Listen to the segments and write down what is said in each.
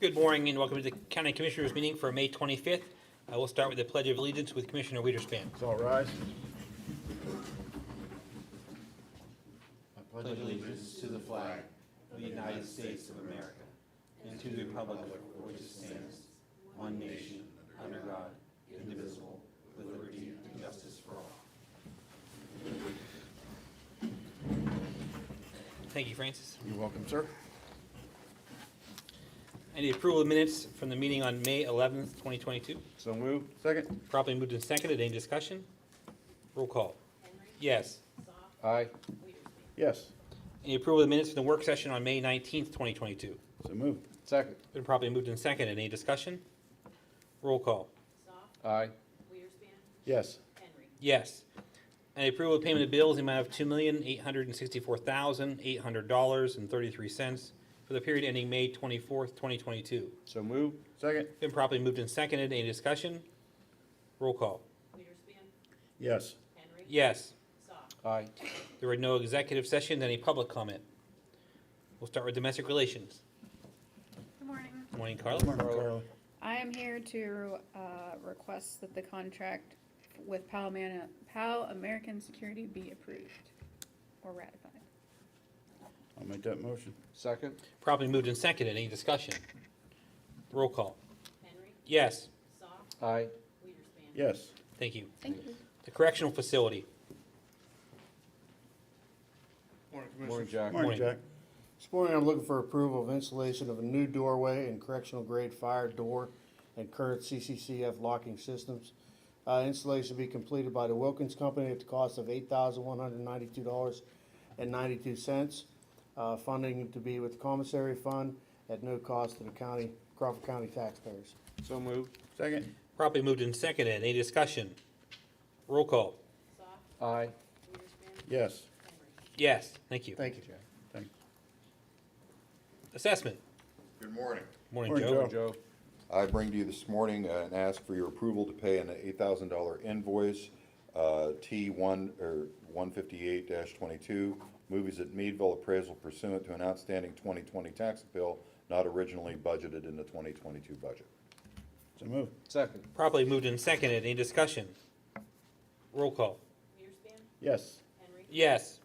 Good morning and welcome to the County Commissioners meeting for May 25th. We'll start with the Pledge of Allegiance with Commissioner Wiederspan. Let's all rise. I pledge allegiance to the flag of the United States of America and to the republic for which it stands, one nation, under God, indivisible, with liberty and justice for all. Thank you, Francis. You're welcome, sir. I need approval of minutes from the meeting on May 11th, 2022. So moved. Second. Properly moved and seconded. Any discussion? Roll call. Henry. Yes. Aye. Wiederspan. Yes. Any approval of the minutes from the work session on May 19th, 2022? So moved. Second. Been properly moved and seconded. Any discussion? Roll call. Aye. Wiederspan. Yes. Henry. Yes. Any approval of payment of bills in the amount of $2,864,800.33 for the period ending May 24th, 2022. So moved. Second. Been properly moved and seconded. Any discussion? Roll call. Wiederspan. Yes. Henry. Yes. Aye. There were no executive sessions. Any public comment? We'll start with domestic relations. Good morning. Good morning, Carla. Good morning, Carla. I am here to request that the contract with PAL American Security be approved or ratified. I'll make that motion. Second? Properly moved and seconded. Any discussion? Roll call. Henry. Yes. Aye. Wiederspan. Yes. Thank you. Thank you. The correctional facility. Morning, Jack. Morning. Morning, Jack. This morning, I'm looking for approval of installation of a new doorway and correctional grade fire door and current CCCF locking systems. Installation will be completed by the Wilkins Company at the cost of $8,192.92. Funding to be with the commissary fund at no cost to the county, Crawford County taxpayers. So moved. Second. Properly moved and seconded. Any discussion? Roll call. Aye. Wiederspan. Yes. Henry. Yes. Thank you. Thank you, Jack. Thanks. Assessment. Good morning. Morning, Morning, Joe. Joe. Joe. I bring to you this morning and ask for your approval to pay an $8,000 invoice, T1 or 158-22, movies at Meadville appraisal pursuant to an outstanding 2020 tax bill not originally budgeted in the 2022 budget. So moved. Second. Properly moved and seconded. Any discussion? Roll call. Wiederspan. Yes. Henry. Yes.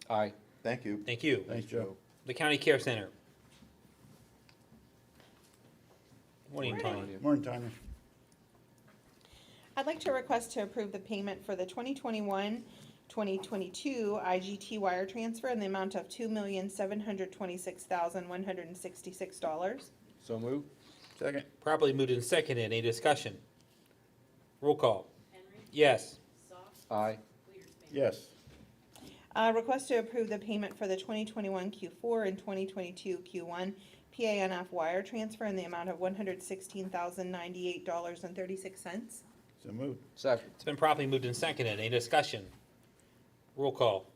Aye. Thank you. Thank you. Thanks, Joe. The county care center. Morning, Tanya. Morning, Tanya. I'd like to request to approve the payment for the 2021-2022 IGT wire transfer in the amount of $2,726,166. So moved. Second. Properly moved and seconded. Any discussion? Roll call. Henry. Yes. Aye. Wiederspan. Yes. Request to approve the payment for the 2021 Q4 and 2022 Q1 PANF wire transfer in the amount of $116,098.36. So moved. Second. It's been properly moved and seconded. Any discussion? Roll call.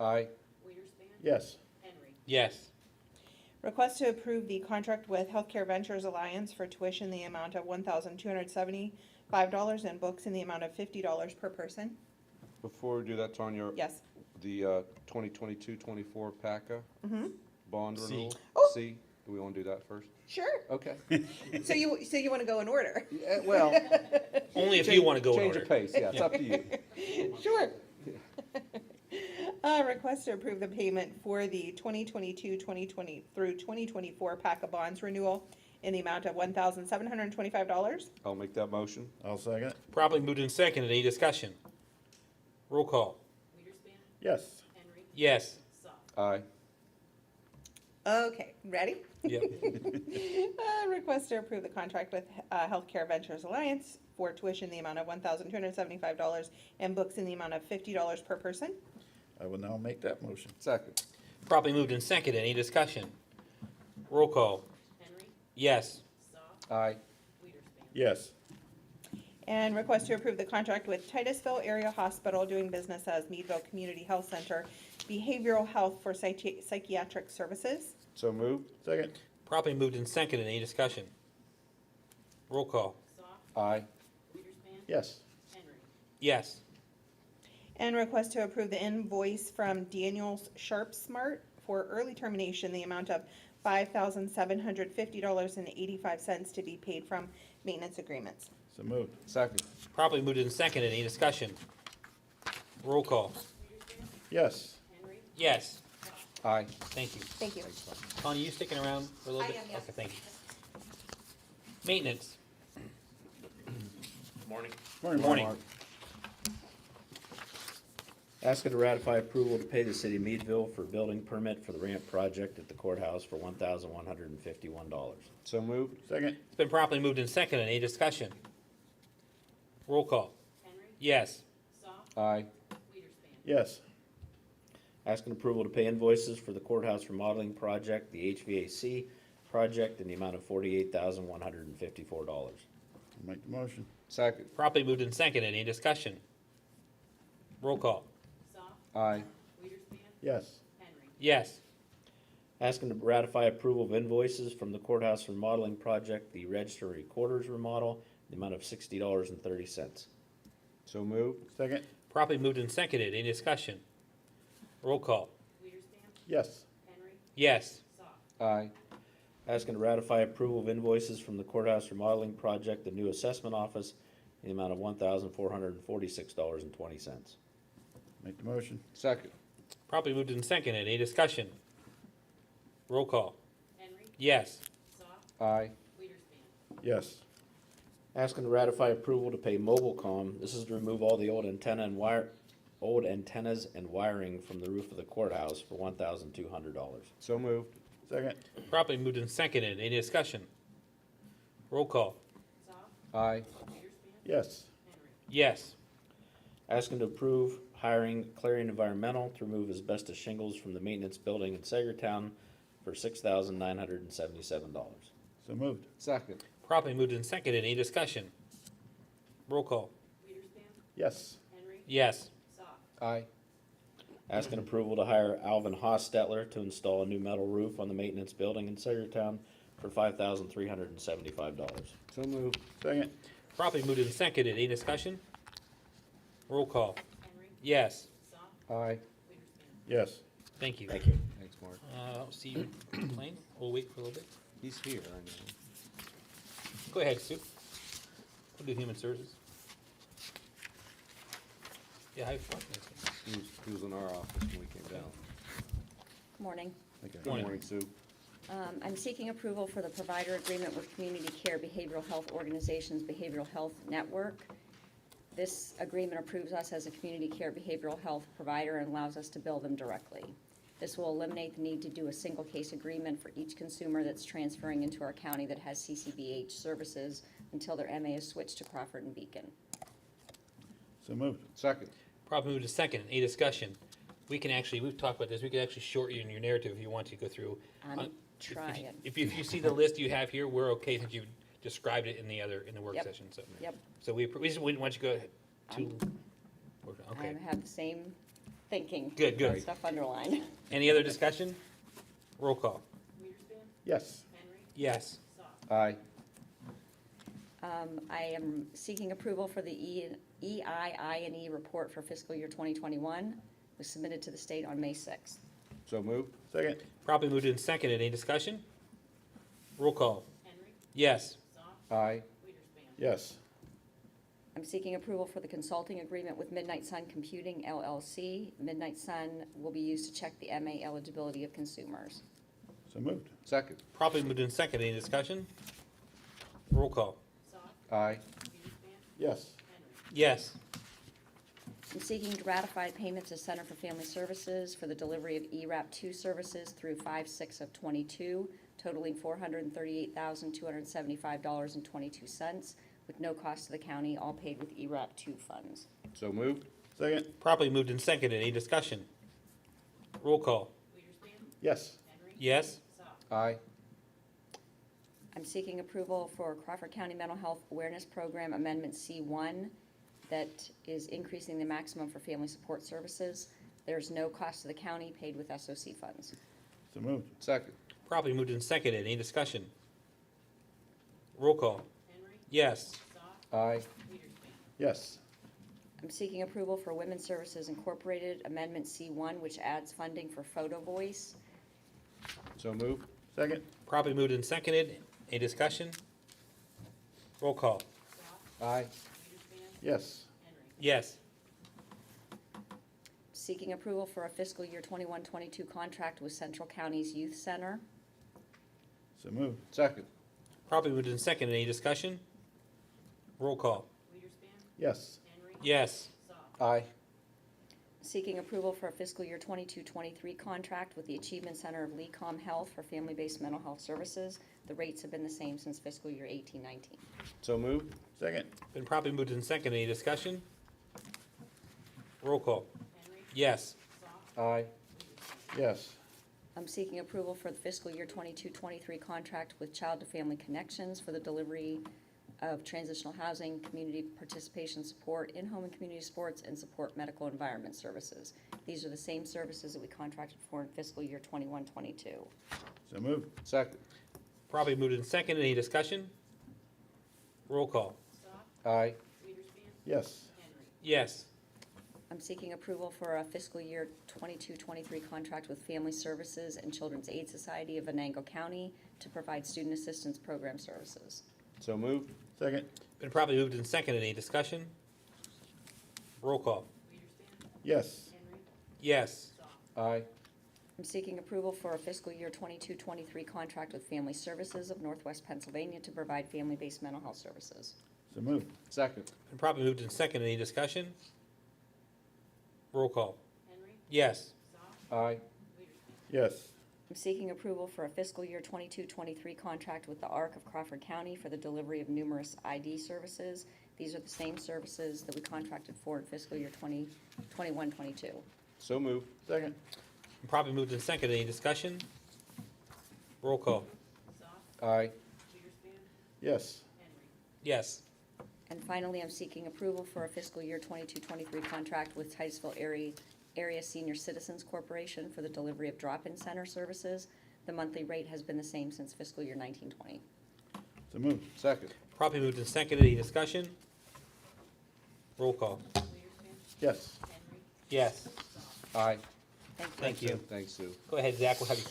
Aye. Wiederspan. Yes. Henry. Yes. Request to approve the contract with Healthcare Ventures Alliance for tuition in the amount of $1,275 and books in the amount of $50 per person. Before we do that, Tanya, Yes. the 2022-24 PACA bond C. renewal. Oh. C. Do we want to do that first? Sure. Okay. So you want to go in order? Well, Only if you want to go in change order. of pace. Yeah, it's up to you. Sure. Request to approve the payment for the 2022-2020 through 2024 PACA bonds renewal in the amount of $1,725. I'll make that motion. I'll second it. Properly moved and seconded. Any discussion? Roll call. Wiederspan. Yes. Henry. Yes. Aye. Okay, ready? Yep. Request to approve the contract with Healthcare Ventures Alliance for tuition in the amount of $1,275 and books in the amount of $50 per person. I will now make that motion. Second. Properly moved and seconded. Any discussion? Roll call. Henry. Yes. Aye. Wiederspan. Yes. And request to approve the contract with Titusville Area Hospital doing business as Meadville Community Health Center, behavioral health for psychiatric services. So moved. Second. Properly moved and seconded. Any discussion? Roll call. Aye. Wiederspan. Yes. Henry. Yes. And request to approve the invoice from Daniels Sharp Smart for early termination, the amount of $5,750.85 to be paid from maintenance agreements. So moved. Second. Properly moved and seconded. Any discussion? Roll call. Weiderspan, Yes. Henry, Yes. Aye. Thank you. Thank you. Connie, you sticking around for a little I bit? am, yes. Okay, thank you. Maintenance. Morning. Morning. Asking to ratify approval to pay the city of Meadville for building permit for the ramp project at the courthouse for $1,151. So moved. Second. It's been properly moved and seconded. Any discussion? Roll call. Henry, Yes. Soft, Aye. Weiderspan, Yes. Asking approval to pay invoices for the courthouse remodeling project, the HVAC project, in the amount of $48,154. Make the motion. Second. Properly moved and seconded. Any discussion? Roll call. Soft, Aye. Weiderspan, Yes. Henry, Yes. Asking to ratify approval of invoices from the courthouse remodeling project, the register recorders remodel, in the amount of $60.30. So moved. Second. Properly moved and seconded. Any discussion? Roll call. Weiderspan, Yes. Henry, Yes. Soft, Aye. Asking to ratify approval of invoices from the courthouse remodeling project, the new assessment office, in the amount of $1,446.20. Make the motion. Second. Properly moved and seconded. Any discussion? Roll call. Henry, Yes. Soft, Aye. Weiderspan, Yes. Asking to ratify approval to pay Mobilecom. This is to remove all the old antennas and wiring from the roof of the courthouse for $1,200. So moved. Second. Properly moved and seconded. Any discussion? Roll call. Soft, Aye. Weiderspan, Yes. Henry, Yes. Asking to approve hiring Clarion Environmental to remove asbestos shingles from the maintenance building in Sagertown for $6,977. So moved. Second. Properly moved and seconded. Any discussion? Roll call. Weiderspan, Yes. Henry, Yes. Soft, Aye. Asking approval to hire Alvin Hostetler to install a new metal roof on the maintenance building in Sagertown for $5,375. So moved. Second. Properly moved and seconded. Any discussion? Roll call. Henry, Yes. Soft, Aye. Weiderspan, Yes. Thank you. Thank you. Thanks, Mark. I don't see you complain. We'll wait for a little bit. He's here, I know. Go ahead, Sue. We'll do human services. Yeah, I He was in our office when we came down. Morning. Good Morning. morning, Sue. I'm seeking approval for the provider agreement with Community Care Behavioral Health Organizations Behavioral Health Network. This agreement approves us as a community care behavioral health provider and allows us to bill them directly. This will eliminate the need to do a single case agreement for each consumer that's transferring into our county that has CCBH services until their MA is switched to Crawford and Beacon. So moved. Second. Probably moved to second. Any discussion? We can actually, we've talked about this, we can actually shorten your narrative if you want to go through. I'm trying. If you see the list you have here, we're okay since you described it in the work Yep. session, so. Yep, So we just wouldn't want you to go to, okay. I have the same thinking. Good, good. Stuff underlined. Any other discussion? Roll call. Weiderspan, Yes. Henry, Yes. Soft, Aye. I am seeking approval for the EII&E report for fiscal year 2021. It was submitted to the state on May 6th. So moved. Second. Probably moved in second. Any discussion? Roll call. Henry, Yes. Soft, Aye. Weiderspan, Yes. I'm seeking approval for the consulting agreement with Midnight Sun Computing LLC. Midnight Sun will be used to check the MA eligibility of consumers. So moved. Second. Probably moved in second. Any discussion? Roll call. Soft, Aye. Weiderspan, Yes. Henry, Yes. I'm seeking to ratify payments to Center for Family Services for the delivery of ERAP 2 services through 5/6 of '22, totaling $438,275.22, with no cost to the county, all paid with ERAP 2 funds. So moved. Second. Probably moved in second. Any discussion? Roll call. Weiderspan, Yes. Henry, Yes. Soft, Aye. I'm seeking approval for Crawford County Mental Health Awareness Program Amendment C1 that is increasing the maximum for family support services. There's no cost to the county, paid with SOC funds. So moved. Second. Probably moved in second. Any discussion? Roll call. Henry, Yes. Soft, Aye. Weiderspan, Yes. I'm seeking approval for Women's Services Incorporated Amendment C1, which adds funding for Photo Voice. So moved. Second. Properly moved and seconded. Any discussion? Roll call. Aye. Yes. Yes. Seeking approval for a fiscal year 21-22 contract with Central Counties Youth Center. So moved. Second. Properly moved and seconded. Any discussion? Roll call. Yes. Yes. Aye. Seeking approval for a fiscal year 22-23 contract with the Achievement Center of Lecom Health for family-based mental health services. The rates have been the same since fiscal year 18-19. So moved. Second. Been properly moved and seconded. Any discussion? Roll call. Yes. Aye. Yes. I'm seeking approval for the fiscal year 22-23 contract with Child to Family Connections for the delivery of transitional housing, community participation support, in-home and community sports, and support medical environment services. These are the same services that we contracted for in fiscal year 21-22. So moved. Second. Properly moved and seconded. Any discussion? Roll call. Aye. Yes. Yes. I'm seeking approval for a fiscal year 22-23 contract with Family Services and Children's Aid Society of Venango County to provide student assistance program services. So moved. Second. Been properly moved and seconded. Any discussion? Roll call. Yes. Yes. Aye. I'm seeking approval for a fiscal year 22-23 contract with Family Services of Northwest Pennsylvania to provide family-based mental health services. So moved. Second. Been properly moved and seconded. Any discussion? Roll call. Yes. Aye. Yes. I'm seeking approval for a fiscal year 22-23 contract with the ARC of Crawford County for the delivery of numerous ID services. These are the same services that we contracted for in fiscal year 21-22. So moved. Second. Been properly moved and seconded. Any discussion? Roll call. Aye. Yes. Yes. And finally, I'm seeking approval for a fiscal year 22-23 contract with Titusville Area Senior Citizens Corporation for the delivery of drop-in center services. The monthly rate has been the same since fiscal year 19-20. So moved. Second. Properly moved and seconded. Any discussion? Roll call. Yes. Yes. Aye. Thank you. Thank you. Thanks, Sue. Go ahead, Zach. We'll have you.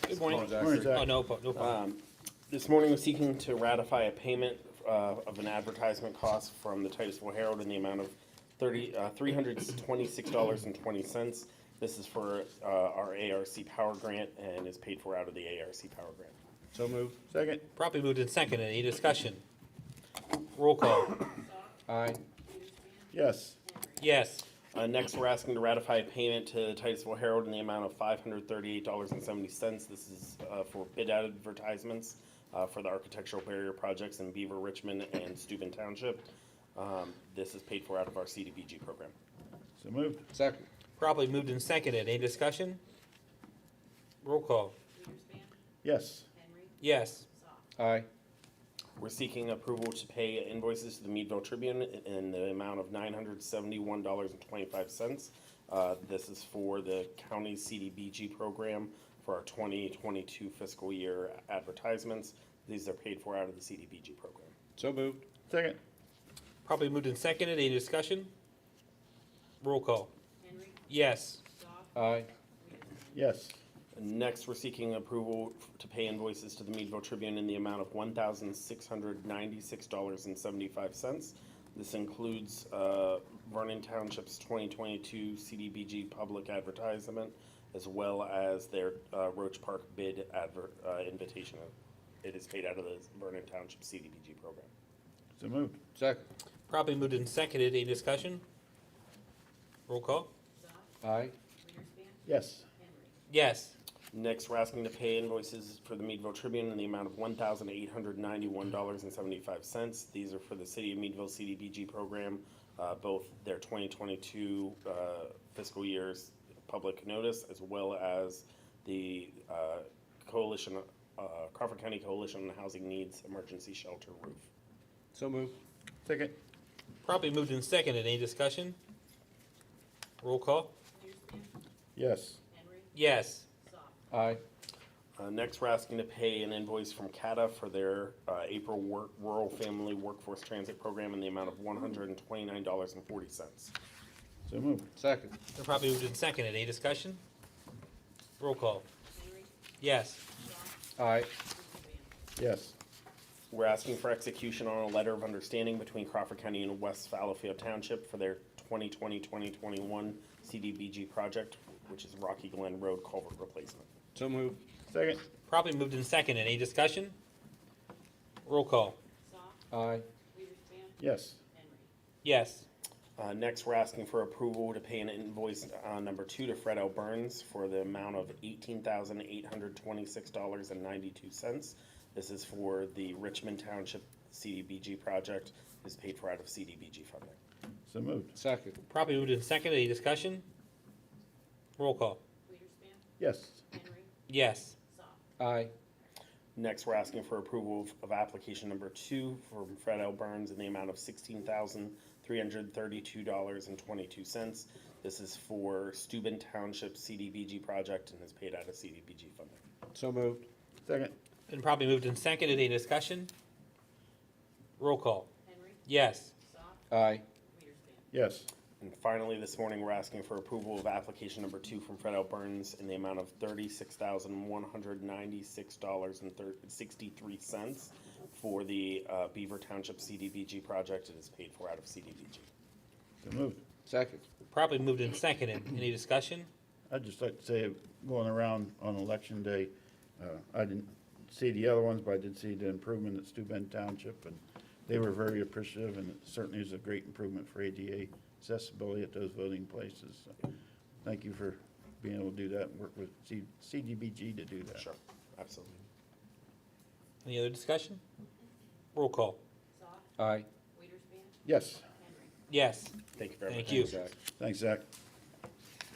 Good morning. Morning, Zach. Morning, Zach. Oh, no problem. This morning, we're seeking to ratify a payment of an advertisement cost from the Titusville Herald in the amount of $326.20. This is for our ARC Power Grant and is paid for out of the ARC Power Grant. So moved. Second. Properly moved and seconded. Any discussion? Roll call. Aye. Yes. Yes. Next, we're asking to ratify a payment to the Titusville Herald in the amount of $538.70. This is for bid advertisements for the architectural barrier projects in Beaver, Richmond, and Steuben Township. This is paid for out of our CDBG program. So moved. Second. Properly moved and seconded. Any discussion? Roll call. Yes. Yes. Aye. We're seeking approval to pay invoices to the Meadville Tribune in the amount of $971.25. This is for the county CDBG program for our 2022 fiscal year advertisements. These are paid for out of the CDBG program. So moved. Second. Probably moved and seconded. Any discussion? Roll call. Yes. Aye. Yes. Next, we're seeking approval to pay invoices to the Meadville Tribune in the amount of $1,696.75. This includes Vernon Township's 2022 CDBG public advertisement, as well as their Roach Park bid invitation. It is paid out of the Vernon Township CDBG program. So moved. Second. Probably moved and seconded. Any discussion? Roll call. Aye. Yes. Yes. Next, we're asking to pay invoices for the Meadville Tribune in the amount of $1,891.75. These are for the City of Meadville CDBG program, both their 2022 fiscal year's public notice, as well as the Coalition, Crawford County Coalition on Housing Needs Emergency Shelter roof. So moved. Second. Probably moved and seconded. Any discussion? Roll call. Yes. Yes. Aye. Next, we're asking to pay an invoice from CATA for their April Rural Family Workforce Transit Program in the amount of $129.40. So So moved. Second. Been properly moved and seconded. Any discussion? Roll call. Henry. Yes. Aye. Yes. We're asking for execution on a letter of understanding between Crawford County and West Fallowfield Township for their 2020-2021 CDBG project, which is Rocky Glen Road culvert replacement. So moved. Second. Properly moved and seconded. Any discussion? Roll call. Soft. Aye. Weiderspan. Yes. Henry. Yes. Next, we're asking for approval to pay an invoice number 2 to Fred L. Burns for the amount of $18,826.92. This is for the Richmond Township CDBG project. Is paid for out of CDBG funding. So moved. Second. Properly moved and seconded. Any discussion? Roll call. Weiderspan. Yes. Henry. Yes. Soft. Aye. Next, we're asking for approval of application number 2 from Fred L. Burns in the amount of $16,332.22. This is for Steuben Township CDBG project and is paid out of CDBG funding. So moved. Second. Been properly moved and seconded. Any discussion? Roll call. Henry. Yes. Soft. Aye. Weiderspan. Yes. And finally, this morning, we're asking for approval of application number 2 from Fred L. Burns in the amount of $36,196.63 for the Beaver Township CDBG project. It is paid for out of CDBG. So moved. Second. Properly moved and seconded. Any discussion? I'd just like to say, going around on election day, I didn't see the other ones, but I did see the improvement at Steuben Township, and they were very appreciative, and it certainly is a great improvement for ADA accessibility at those voting places. So thank you for being able to do that and work with CDBG to do that. Sure, absolutely. Any other discussion? Roll call. Soft. Aye. Weiderspan. Yes. Henry. Yes. Thank you very much. Thank you. Zach. Thanks, Zach.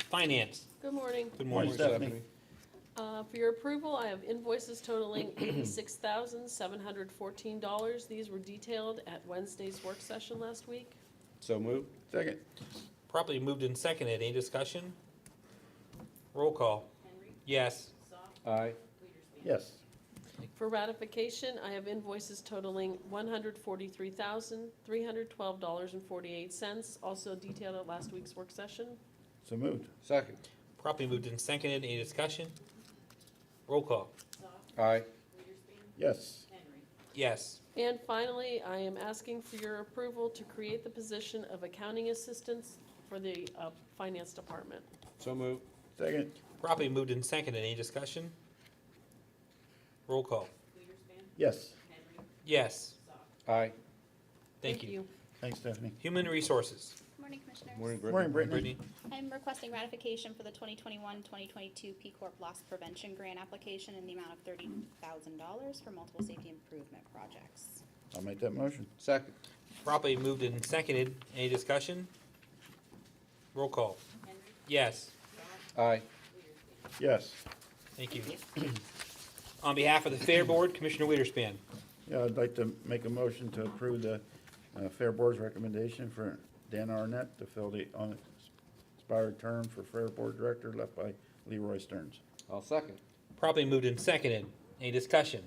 Finance. Good morning. Good Morning, morning. Stephanie. For your approval, I have invoices totaling $86,714. These were detailed at Wednesday's work session last week. So moved. Second. Properly moved and seconded. Any discussion? Roll call. Henry. Yes. Soft. Aye. Weiderspan. Yes. For ratification, I have invoices totaling $143,312.48, also detailed at last week's work session. So moved. Second. Properly moved and seconded. Any discussion? Roll call. Soft. Aye. Weiderspan. Yes. Henry. Yes. And finally, I am asking for your approval to create the position of accounting assistants for the finance department. So moved. Second. Properly moved and seconded. Any discussion? Roll call. Weiderspan. Yes. Henry. Yes. Soft. Aye. Thank you. Thanks, Stephanie. Human Resources. Morning, Commissioners. Morning, Brittany. Morning, Brittany. Brittany. I'm requesting ratification for the 2021-2022 P Corp Loss Prevention Grant application in the amount of $30,000 for multiple safety improvement projects. I'll make that motion. Second. Properly moved and seconded. Any discussion? Roll call. Henry. Yes. Soft. Aye. Weiderspan. Yes. Thank you. On behalf of the Fair Board, Commissioner Weiderspan. Yeah, I'd like to make a motion to approve the Fair Board's recommendation for Dan Arnett to fill the unexpired term for Fair Board Director left by Leroy Stearns. I'll second. Properly moved and seconded. Any discussion?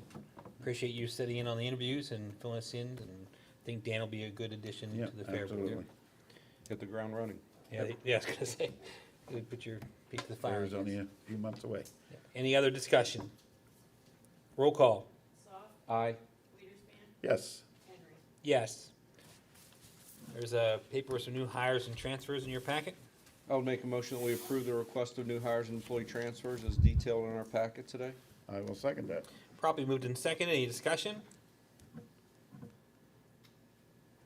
Appreciate you sitting in on the interviews and filling us in, and think Dan will be a good addition Yeah, to the Fair absolutely. Board. Hit the ground running. Yeah, I was gonna say, put your feet to the fire. Fair is only a few months away. Any other discussion? Roll call. Soft. Aye. Weiderspan. Yes. Henry. Yes. There's a paper with some new hires and transfers in your packet. I'll make a motion that we approve the request of new hires and employee transfers as detailed in our packet today. I will second that. Properly moved and seconded. Any discussion?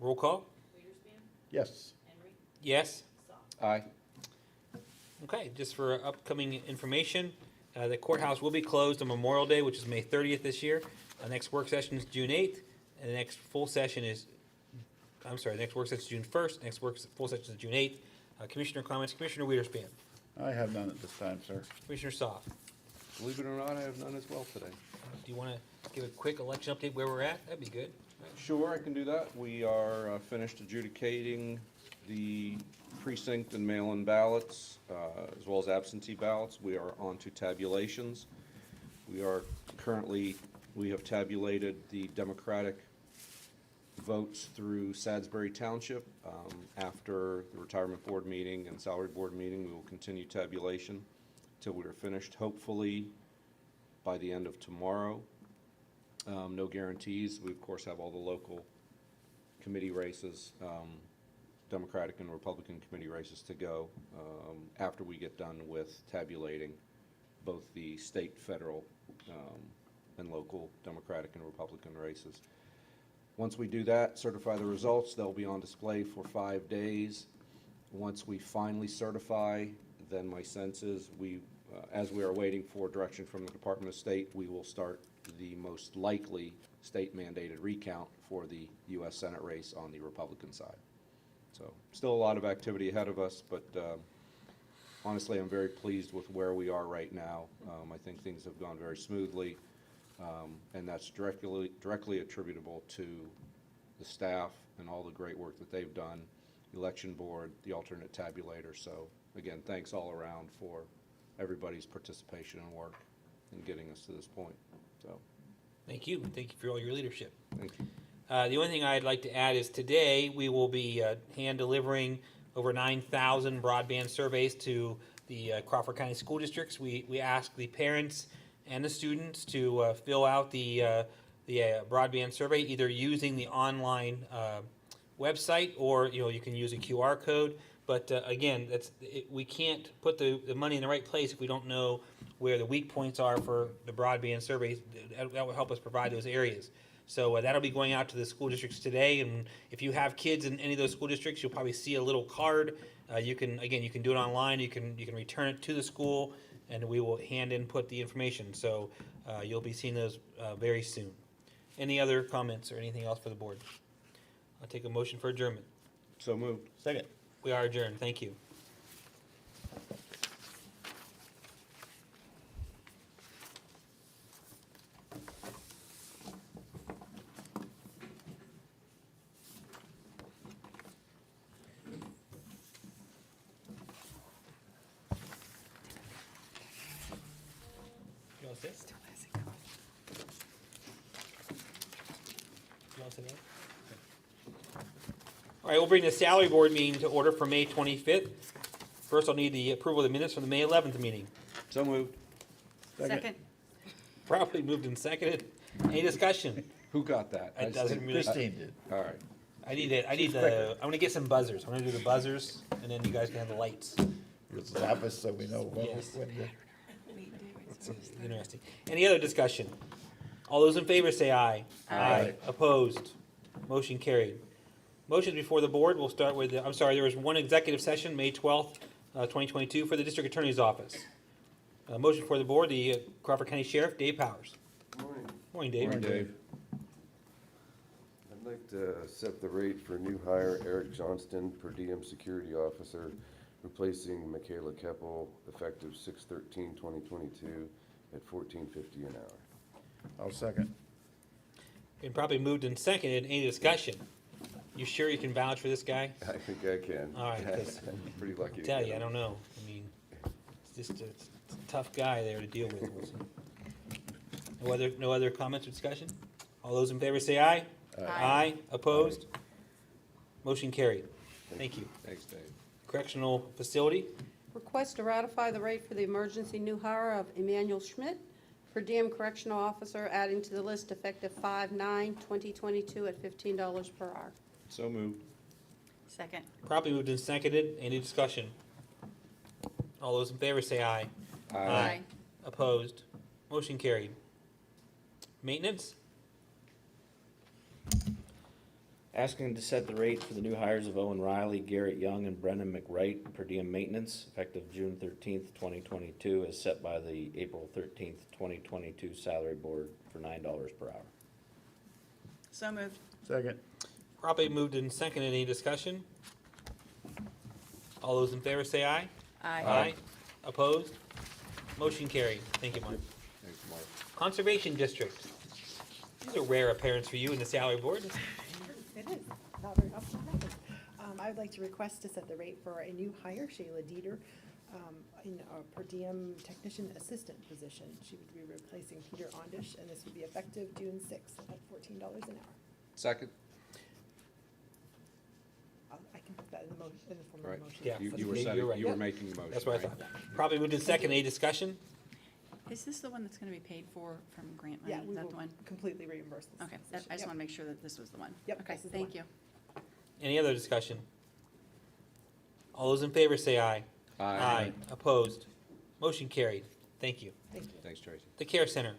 Roll call. Weiderspan. Yes. Henry. Yes. Soft. Aye. Okay, just for upcoming information, the courthouse will be closed on Memorial Day, which is May 30th this year. The next work session is June 8th, and the next full session is, the next work session is June 1st, next full session is June 8th. Commissioner comments, Commissioner Weiderspan, I have none at this time, sir. Commissioner Soft. Believe it or not, I have none as well today. Do you want to give a quick election update where we're at? That'd be good. Sure, I can do that. We are finished adjudicating the precinct and mail-in ballots, as well as absentee ballots. We are on to tabulations. We have tabulated the Democratic votes through Sadsbury Township. After the retirement board meeting and salary board meeting, we will continue tabulation till we are finished, hopefully by the end of tomorrow. No guarantees. We, of course, have all the local committee races, Democratic and Republican committee races to go after we get done with tabulating both the state, federal, and local Democratic and Republican races. Once we do that, certify the results, they'll be on display for 5 days. Once we finally certify, then my sense is as we are waiting for direction from the Department of State, we will start the most likely state-mandated recount for the U.S. Senate race on the Republican side. So still a lot of activity ahead of us, but honestly, I'm very pleased with where we are right now. I think things have gone very smoothly, and that's directly attributable to the staff and all the great work that they've done, the election board, the alternate tabulator. So again, thanks all around for everybody's participation and work in getting us to this point. So Thank you. Thank you for all your leadership. thank you. The only thing I'd like to add is today we will be hand delivering over 9,000 broadband surveys to the Crawford County School Districts. We ask the parents and the students to fill out the broadband survey, either using the online website or you can use a QR code. But again, we can't put the money in the right place if we don't know where the weak points are for the broadband surveys. That will help us provide those areas. So that'll be going out to the school districts today, and if you have kids in any of those school districts, you'll probably see a little card. You can do it online. You can return it to the school, and we will hand input the information. So you'll be seeing those very soon. Any other comments or anything else for the board? I'll take a motion for adjournment. So moved. Second. We are adjourned. Thank you. You all set? You all set, Ed? All right, we'll bring the salary board meeting to order for May 25th. First, I'll need the approval of the minutes from the May 11th meeting. So moved. Second. Properly moved and seconded. Any discussion? Who got that? It doesn't really. Christine did. All right. I'm gonna get some buzzers. I'm gonna do the buzzers, and then you guys can have the lights. Zap us so we know when Yes. when to- It's interesting. Any other discussion? All those in favor say aye. Aye. Opposed? Motion carried. Motions before the board, we'll start with, there was one executive session, May 12th, 2022, for the district attorney's office. Motion for the board, the Crawford County Sheriff, Dave Powers. Morning. Morning, Dave. Morning, Dave. I'd like to set the rate for new hire Eric Johnston, per diem security officer, replacing Michaela Keppel, effective 6/13/2022 at $14.50 an hour. I'll second. Been probably moved and seconded. Any discussion? You sure you can vouch for this guy? I think I can. All right, 'cause I'm pretty lucky. to Tell get you, I him. don't know. I mean, it's just a tough guy there to deal with. We'll see. No other comments or discussion? All those in favor say aye. Aye. Opposed? Motion carried. Thank you. Thanks, Dave. Correctional facility, Request to ratify the rate for the emergency new hire of Emmanuel Schmidt, per diem correctional officer, adding to the list effective 5/9/2022 at $15 per hour. So moved. Second. properly moved and seconded. Any discussion? All those in favor say aye. Aye. Opposed? Motion carried. Maintenance, Asking to set the rate for the new hires of Owen Riley, Garrett Young, and Brendan McWright per diem maintenance, effective June 13th, 2022, as set by the April 13th, 2022 salary board for $9 per hour. So moved. Second. properly moved and seconded. Any discussion? All those in favor say aye. Aye. Opposed? Motion carried. Thank you, Mark. Thanks, Mark. Conservation District. These are rare appearance for you in the salary board. It is, not very often happens. I would like to request to set the rate for a new hire, Shayla Dieter, in a per diem technician assistant position. She would be replacing Peter Ondish, and this would be effective June 6th at $14 an hour. Second. that in the motion, in the form of Right. a motion. Yeah. You were You're setting, right. you were Yep. making the motion, That's what I right? thought. Probably moved in second. Any discussion? Is this the one that's gonna be paid for from grant money? Yeah, Is we that will the one? completely reimburse this. Okay, position. I just Yep. wanna make sure that this was the one. Yep, Okay, this is the thank one. you. Any other discussion? All those in favor say aye. Aye. Opposed? Motion carried. Thank you. Thank you. Thanks, Tracy. The Care Center.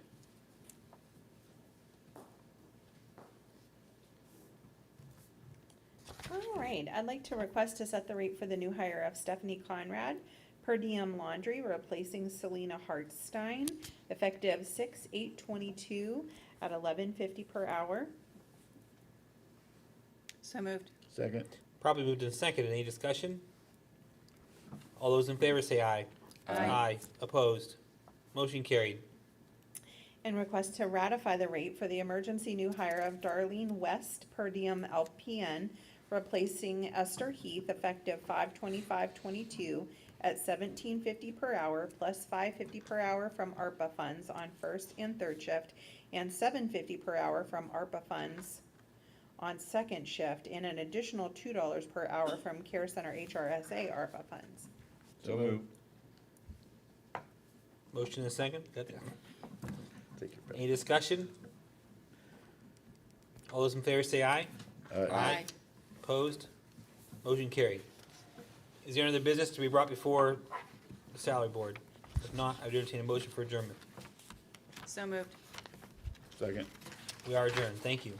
All right, I'd like to request to set the rate for the new hire of Stephanie Conrad, per diem laundry, replacing Selena Hartstein, effective 6/8/22 at $11.50 per hour. So moved. Second. Probably moved in second. Any discussion? All those in favor say aye. Aye. Opposed? Motion carried. And request to ratify the rate for the emergency new hire of Darlene West, per diem LPN, replacing Esther Heath, effective 5/25/22 at $17.50 per hour, plus $5.50 per hour from ARPA funds on first and third shift, and $7.50 per hour from ARPA funds on second shift, and an additional $2 per hour from Care Center HRSA ARPA funds. So moved. Motion in second. Got that. Take your pick. Any discussion? All those in favor say aye. Aye. Opposed? Motion carried. Is there any other business to be brought before the salary board? If not, I would entertain a motion for adjournment. So moved. Second. We are adjourned. Thank you.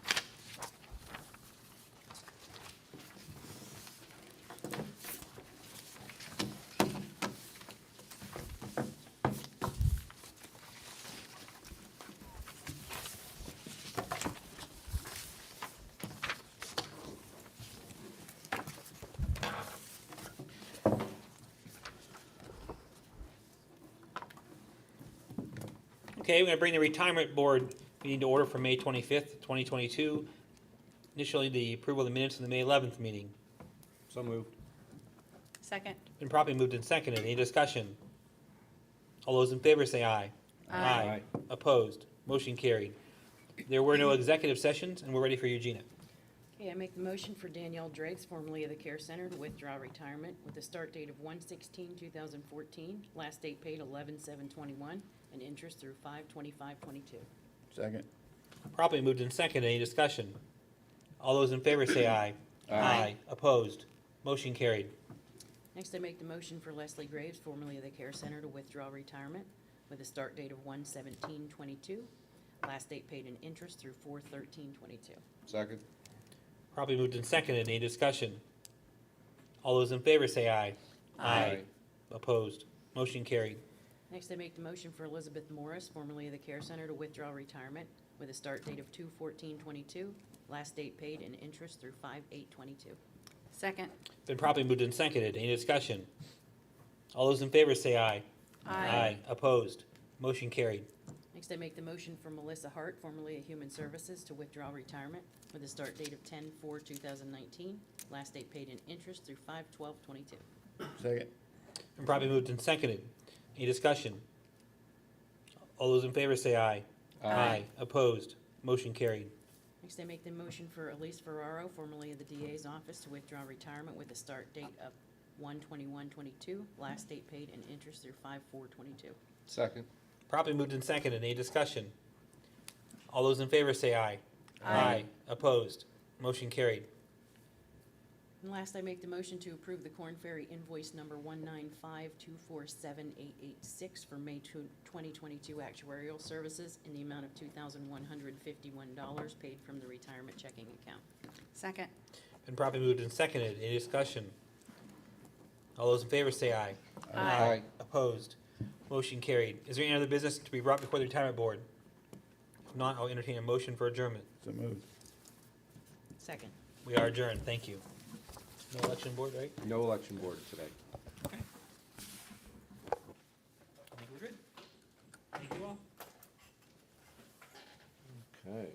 Okay, we're gonna bring the retirement board meeting to order for May 25th, 2022. Initially, the approval of the minutes of the May 11th meeting. So moved. Second. Been properly moved and seconded. Any discussion? All those in favor say aye. Aye. Opposed? Motion carried. There were no executive sessions, and we're ready for Eugenia. Okay, I make the motion for Danielle Driggs, formerly of the Care Center, to withdraw retirement with a start date of 1/16/2014, last date paid 11/7/21, and interest through 5/25/22. Second. Properly moved and seconded. Any discussion? All those in favor say aye. Aye. Opposed? Motion carried. Next, I make the motion for Leslie Graves, formerly of the Care Center, to withdraw retirement with a start date of 1/17/22, last date paid in interest through 4/13/22. Second. Properly moved and seconded. Any discussion? All those in favor say aye. Aye. Opposed? Motion carried. Next, I make the motion for Elizabeth Morris, formerly of the Care Center, to withdraw retirement with a start date of 2/14/22, last date paid in interest through 5/8/22. Second. Been properly moved and seconded. Any discussion? All those in favor say aye. Aye. Opposed? Motion carried. Next, I make the motion for Melissa Hart, formerly of Human Services, to withdraw retirement with a start date of 10/4/2019, last date paid in interest through 5/12/22. Second. Been properly moved and seconded. Any discussion? All those in favor say aye. Aye. Opposed? Motion carried. Next, I make the motion for Elise Ferraro, formerly of the DA's office, to withdraw retirement with a start date of 1/21/22, last date paid in interest through 5/4/22. Second. Properly moved and seconded. Any discussion? All those in favor say aye. Aye. Opposed? Motion carried. And last, I make the motion to approve the Corn Ferry invoice number 195247886 for May 2022 actuarial services in the amount of $2,151 paid from the retirement checking account. Second. Been properly moved and seconded. Any discussion? All those in favor say aye. Aye. Opposed? Motion carried. Is there any other business to be brought before the retirement board? If not, I'll entertain a motion for adjournment. So moved. Second. We are adjourned. Thank you. No election board, right? No election board today. I think we're good. Thank you all. Okay.